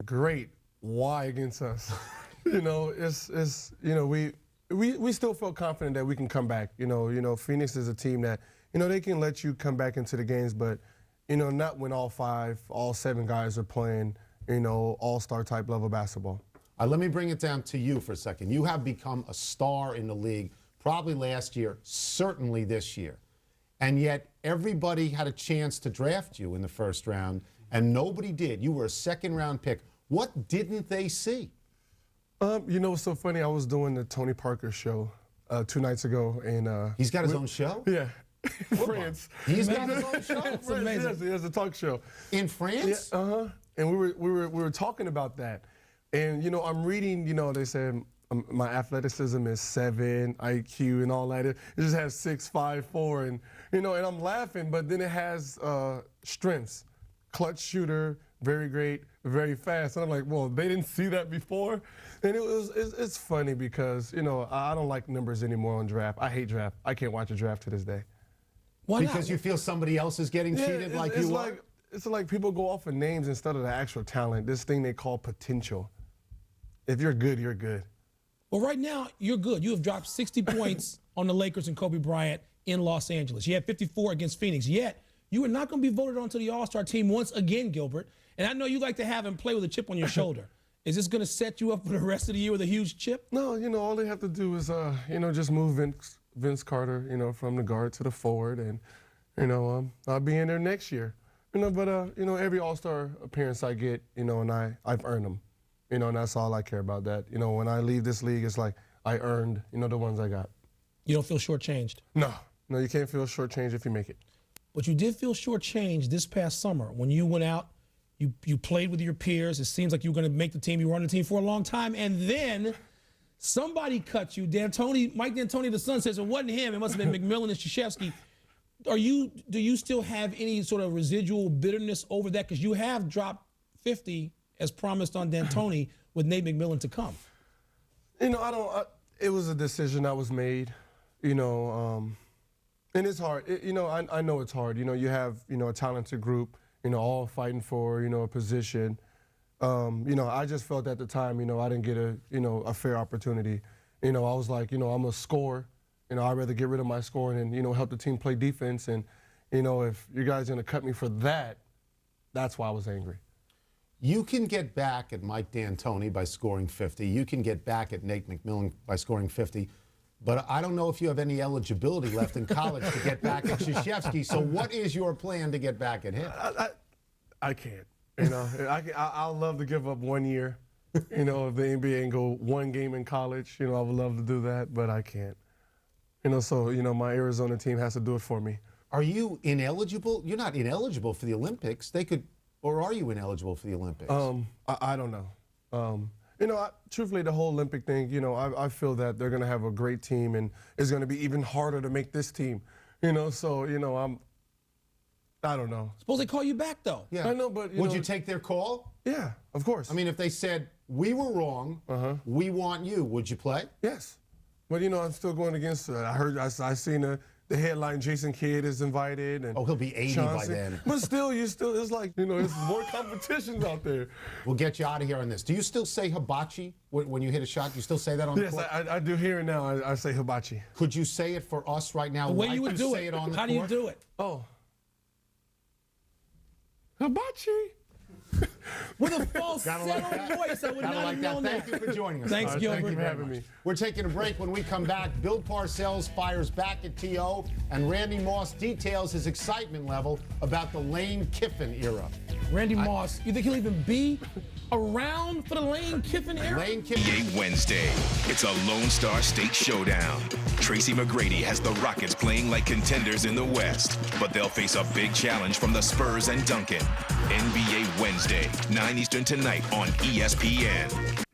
great. Why against us? We still felt confident that we can come back. Phoenix is a team that, they can let you come back into the games, but, not when all 7 guys are playing, all-star type level basketball. Let me bring it down to you for a second. You have become a star in the league, probably last year, certainly this year. And yet everybody had a chance to draft you in the first round, and nobody did. You were a second-round pick. What didn't they see? What's so funny? I was doing the Tony Parker show 2 nights ago, and he's got his own show? Yeah. In France. He's got his own show? That's amazing. Yes, he has a talk show. In France? Yeah, and we were talking about that. And, I'm reading, they said my athleticism is 7, IQ and all that. It just has 6, 5, 4. And, and I'm laughing, but then it has strengths. Clutch shooter, very great, very fast. And I'm like, well, they didn't see that before. And it's funny because, I don't like numbers anymore on draft. I hate draft. I can't watch a draft to this day. Why not? Because you feel somebody else is getting cheated like you are? It's like people go off of names instead of the actual talent. This thing they call potential. If you're good, you're good. Well, right now, you're good. You have dropped 60 points on the Lakers and Kobe Bryant in Los Angeles. You had 54 against Phoenix. Yet, you are not going to be voted onto the All-Star team once again, Gilbert. And I know you like to have him play with a chip on your shoulder. Is this going to set you up for the rest of the year with a huge chip? No, all they have to do is, just move Vince Carter, from the guard to the forward. And, I'll be in there next year. But every All-Star appearance I get, and I've earned them. And that's all I care about. That, when I leave this league, it's like I earned, the ones I got. You don't feel shortchanged? No, you can't feel shortchanged if you make it. But you did feel shortchanged this past summer when you went out, you played with your peers. It seems like you were going to make the team. You were on the team for a long time. And then somebody cut you. Mike D'Antoni, the son, says it wasn't him. It must have been McMillan and Krzyzewski. Do you still have any sort of residual bitterness over that? Because you have dropped 50 as promised on D'Antoni with Nate McMillan to come. It was a decision that was made, and it's hard. I know it's hard. You have, a talented group, all fighting for, a position. I just felt at the time, I didn't get a fair opportunity. I was like, I'm a scorer. I'd rather get rid of my scoring and, help the team play defense. And, if you guys are going to cut me for that, that's why I was angry. You can get back at Mike D'Antoni by scoring 50. You can get back at Nate McMillan by scoring 50. But I don't know if you have any eligibility left in college to get back at Krzyzewski. So what is your plan to get back at him? I can't. I'll love to give up 1 year, if the NBA and go 1 game in college. I would love to do that, but I can't. So, my Arizona team has to do it for me. Are you ineligible? You're not ineligible for the Olympics. They could, or are you ineligible for the Olympics? I don't know. Truthfully, the whole Olympic thing, I feel that they're going to have a great team, and it's going to be even harder to make this team. So, I don't know. Suppose they call you back, though. Yeah. I know, but, Would you take their call? Yeah, of course. I mean, if they said, we were wrong, we want you, would you play? Yes. But, I'm still going against, I seen the headline, Jason Kidd is invited. And he'll be 80 by then. But still, it's like, there's more competitions out there. We'll get you out of here on this. Do you still say hibachi when you hit a shot? Do you still say that on the court? Yes, I do hear it now. I say hibachi. Could you say it for us right now? The way you would do it on the How court? do you do it? Oh. Hibachi. With a falsetto voice, I would not have known that. Thank you for joining us. Thanks, Gilbert. Thank you for having me. We're taking a break. When we come back, Bill Parcells fires back at T.O., and Randy Moss details his excitement level about the Lane Kiffin era. Randy Moss, you think he'll even be around for the Lane Kiffin era? Lane Kiffin. Wednesday. It's a Lone Star State showdown. Tracy McGrady has the Rockets playing like contenders in the West, but they'll face a big challenge from the Spurs and Duncan. NBA Wednesday, 9 Eastern tonight on ESPN.